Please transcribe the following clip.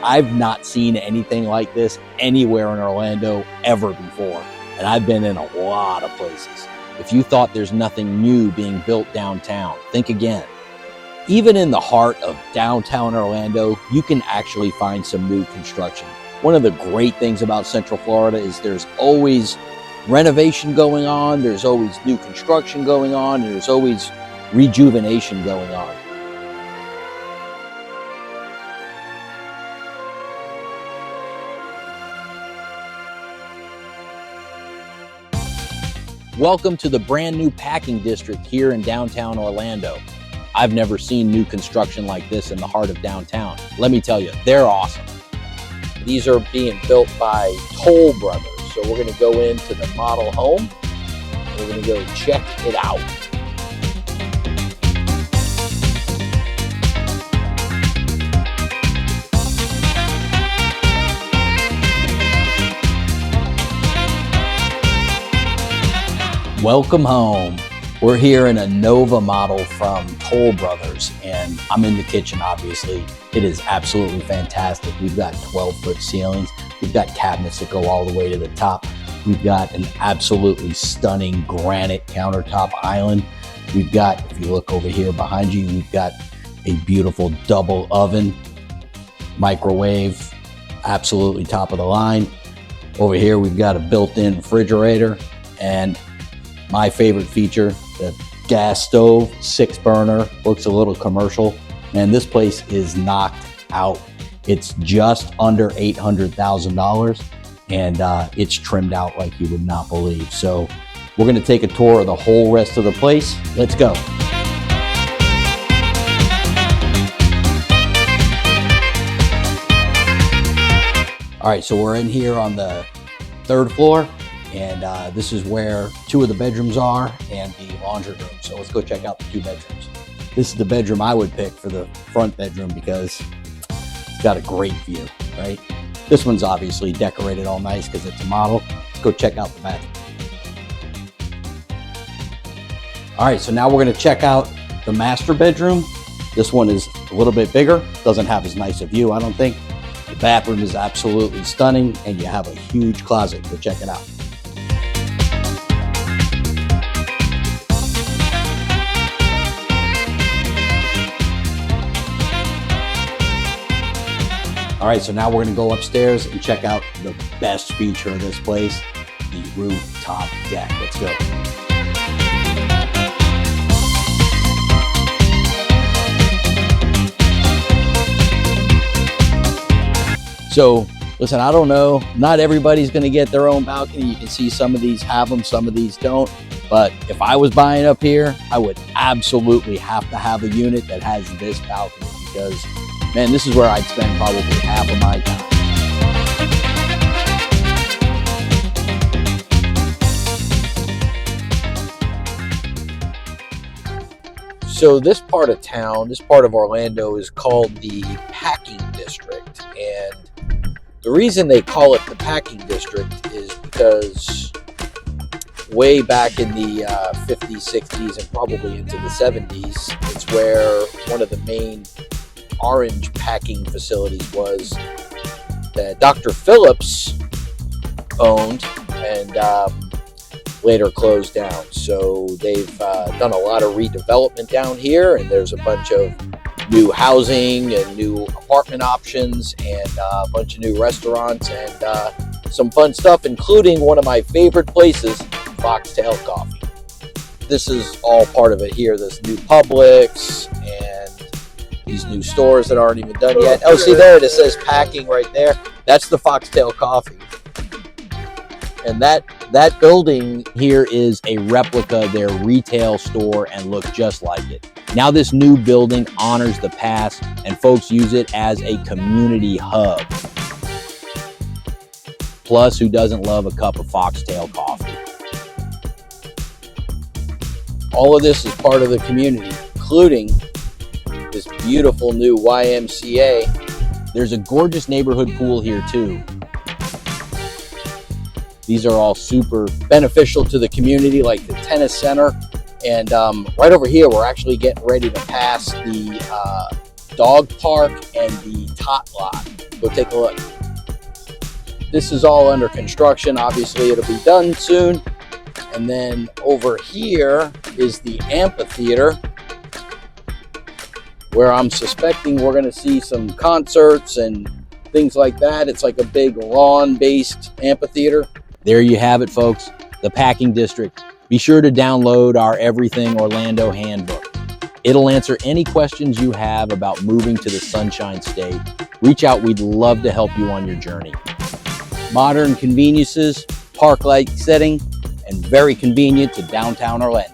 I've not seen anything like this anywhere in Orlando ever before. And I've been in a lot of places. If you thought there's nothing new being built downtown, think again. Even in the heart of downtown Orlando, you can actually find some new construction. One of the great things about Central Florida is there's always renovation going on, there's always new construction going on, and there's always rejuvenation going on. Welcome to the brand new packing district here in downtown Orlando. I've never seen new construction like this in the heart of downtown. Let me tell you, they're awesome. These are being built by Toll Brothers. So we're gonna go into the model home and we're gonna go check it out. Welcome home. We're here in a Nova model from Toll Brothers, and I'm in the kitchen, obviously. It is absolutely fantastic. We've got 12-foot ceilings. We've got cabinets that go all the way to the top. We've got an absolutely stunning granite countertop island. We've got, if you look over here behind you, we've got a beautiful double oven, microwave, absolutely top of the line. Over here, we've got a built-in refrigerator, and my favorite feature, the gas stove, 6-burner, looks a little commercial. Man, this place is knocked out. It's just under $800,000 and it's trimmed out like you would not believe. So we're gonna take a tour of the whole rest of the place. Let's go. All right, so we're in here on the 3rd floor. And this is where 2 of the bedrooms are and the laundry room. So let's go check out the 2 bedrooms. This is the bedroom I would pick for the front bedroom because it's got a great view, right? This one's obviously decorated all nice because it's a model. Let's go check out the bathroom. All right, so now we're gonna check out the master bedroom. This one is a little bit bigger. Doesn't have as nice a view, I don't think. The bathroom is absolutely stunning and you have a huge closet. Go check it out. All right, so now we're gonna go upstairs and check out the best feature of this place, the rooftop deck. Let's go. So, listen, I don't know, not everybody's gonna get their own balcony. You can see some of these have them, some of these don't. But if I was buying up here, I would absolutely have to have a unit that has this balcony because man, this is where I'd spend probably half of my time. So this part of town, this part of Orlando is called the packing district. And the reason they call it the packing district is because way back in the 50s, 60s, and probably into the 70s, it's where one of the main orange packing facilities was that Dr. Phillips owned and later closed down. So they've done a lot of redevelopment down here, and there's a bunch of new housing and new apartment options and a bunch of new restaurants and some fun stuff, including one of my favorite places, Foxtail Coffee. This is all part of it here. This new Publix and these new stores that aren't even done yet. Oh, see there, it says packing right there. That's the Foxtail Coffee. And that building here is a replica of their retail store and look just like it. Now this new building honors the past and folks use it as a community hub. Plus, who doesn't love a cup of Foxtail Coffee? All of this is part of the community, including this beautiful new YMCA. There's a gorgeous neighborhood pool here too. These are all super beneficial to the community, like the tennis center. And right over here, we're actually getting ready to pass the dog park and the tot lot. go take a look. This is all under construction. Obviously, it'll be done soon. And then over here is the amphitheater, where I'm suspecting we're going to see some concerts and things like that. It's like a big lawn-based amphitheater. There you have it, folks, the packing district. Be sure to download our Everything Orlando handbook. It'll answer any questions you have about moving to the Sunshine State. Reach out, we'd love to help you on your journey. Modern conveniences, park-like setting, and very convenient to downtown Orlando.